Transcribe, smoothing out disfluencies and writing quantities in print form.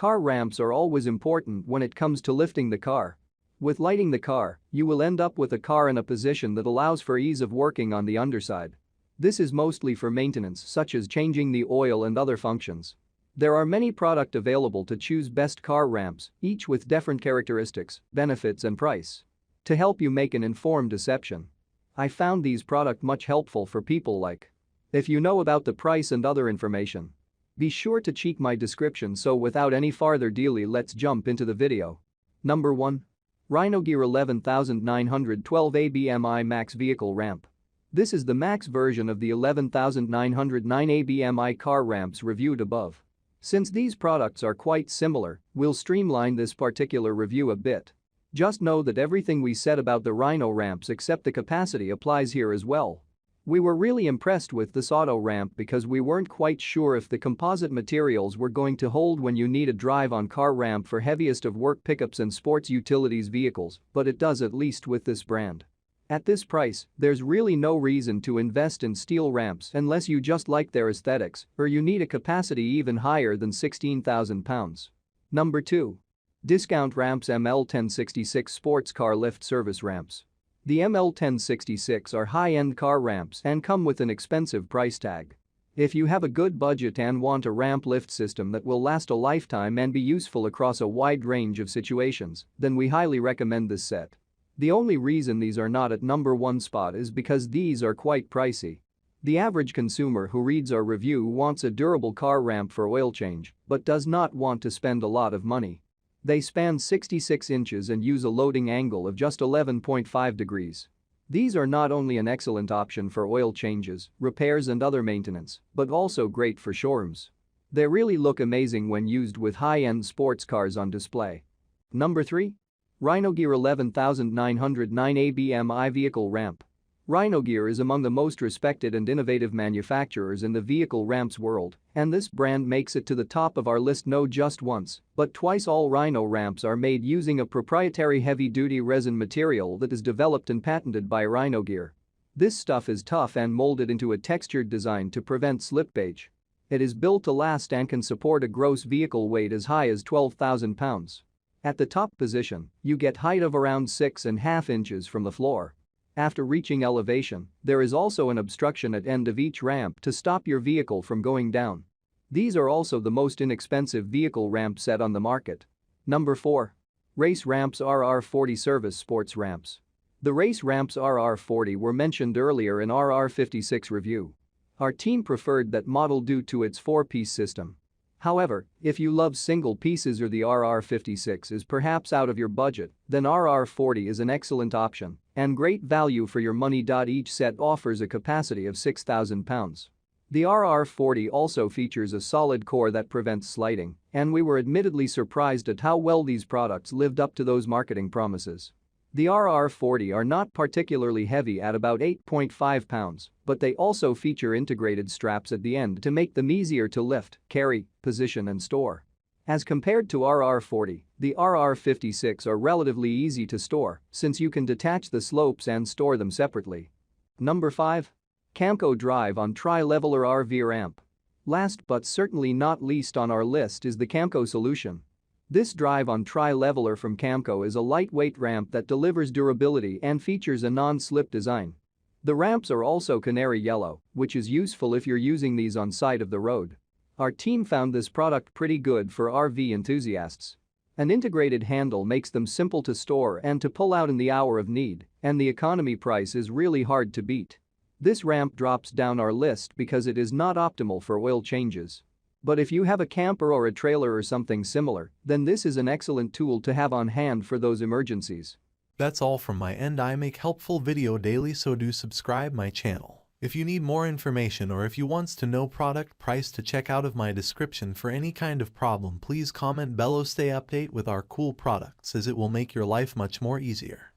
Car ramps are always important when it comes to lifting the car. With lighting the car, you will end up with a car in a position that allows for ease of working on the underside. This is mostly for maintenance such as changing the oil and other functions. There are many products available to choose best car ramps, each with different characteristics, benefits and price. To help you make an informed decision, I found these products much helpful for people like. If you know about the price and other information, be sure to check my description. So without any further delay, let's jump into the video. Number 1. RhinoGear 11912 ABMI Max Vehicle Ramp. This is the max version of the 11909 ABMI car ramps reviewed above. Since these products are quite similar, we'll streamline this particular review a bit. Just know that everything we said about the Rhino ramps except the capacity applies here as well. We were really impressed with this auto ramp because we weren't quite sure if the composite materials were going to hold when you need a drive-on car ramp for heaviest of work pickups and sports utilities vehicles, but it does, at least with this brand. At this price, there's really no reason to invest in steel ramps unless you just like their aesthetics or you need a capacity even higher than 16,000 pounds. Number 2. Discount Ramps ML1066 Sports Car Lift Service Ramps. The ML1066 are high-end car ramps and come with an expensive price tag. If you have a good budget and want a ramp lift system that will last a lifetime and be useful across a wide range of situations, then we highly recommend this set. The only reason these are not at number 1 spot is because these are quite pricey. The average consumer who reads our review wants a durable car ramp for oil change but does not want to spend a lot of money. They span 66 inches and use a loading angle of just 11.5 degrees. These are not only an excellent option for oil changes, repairs and other maintenance, but also great for showrooms. They really look amazing when used with high-end sports cars on display. Number 3. RhinoGear 11909 ABMI Vehicle Ramp. RhinoGear is among the most respected and innovative manufacturers in the vehicle ramps world, and this brand makes it to the top of our list not just once, but twice. All Rhino ramps are made using a proprietary heavy-duty resin material that is developed and patented by RhinoGear. This stuff is tough and molded into a textured design to prevent slippage. It is built to last and can support a gross vehicle weight as high as 12,000 pounds. At the top position, you get height of around 6.5 inches from the floor. After reaching elevation, there is also an obstruction at end of each ramp to stop your vehicle from going down. These are also the most inexpensive vehicle ramp set on the market. Number 4. Race Ramps RR40 Service Sports Ramps. The Race Ramps RR40 were mentioned earlier in RR56 review. Our team preferred that model due to its 4-piece system. However, if you love single pieces or the RR56 is perhaps out of your budget, then RR40 is an excellent option and great value for your money. Each set offers a capacity of 6,000 pounds. The RR40 also features a solid core that prevents sliding, and we were admittedly surprised at how well these products lived up to those marketing promises. The RR40 are not particularly heavy at about 8.5 pounds, but they also feature integrated straps at the end to make them easier to lift, carry, position and store. As compared to RR40, the RR56 are relatively easy to store since you can detach the slopes and store them separately. Number 5. Camco Drive-On Tri-Leveler RV Ramp. Last but certainly not least on our list is the Camco solution. This drive-on tri-leveler from Camco is a lightweight ramp that delivers durability and features a non-slip design. The ramps are also canary yellow, which is useful if you're using these on side of the road. Our team found this product pretty good for RV enthusiasts. An integrated handle makes them simple to store and to pull out in the hour of need, and the economy price is really hard to beat. This ramp drops down our list because it is not optimal for oil changes. But if you have a camper or a trailer or something similar, then this is an excellent tool to have on hand for those emergencies. That's all from my end. I make helpful video daily, so do subscribe my channel. If you need more information or if you wants to know product price to check out of my description for any kind of problem, please comment below. Stay update with our cool products as it will make your life much more easier.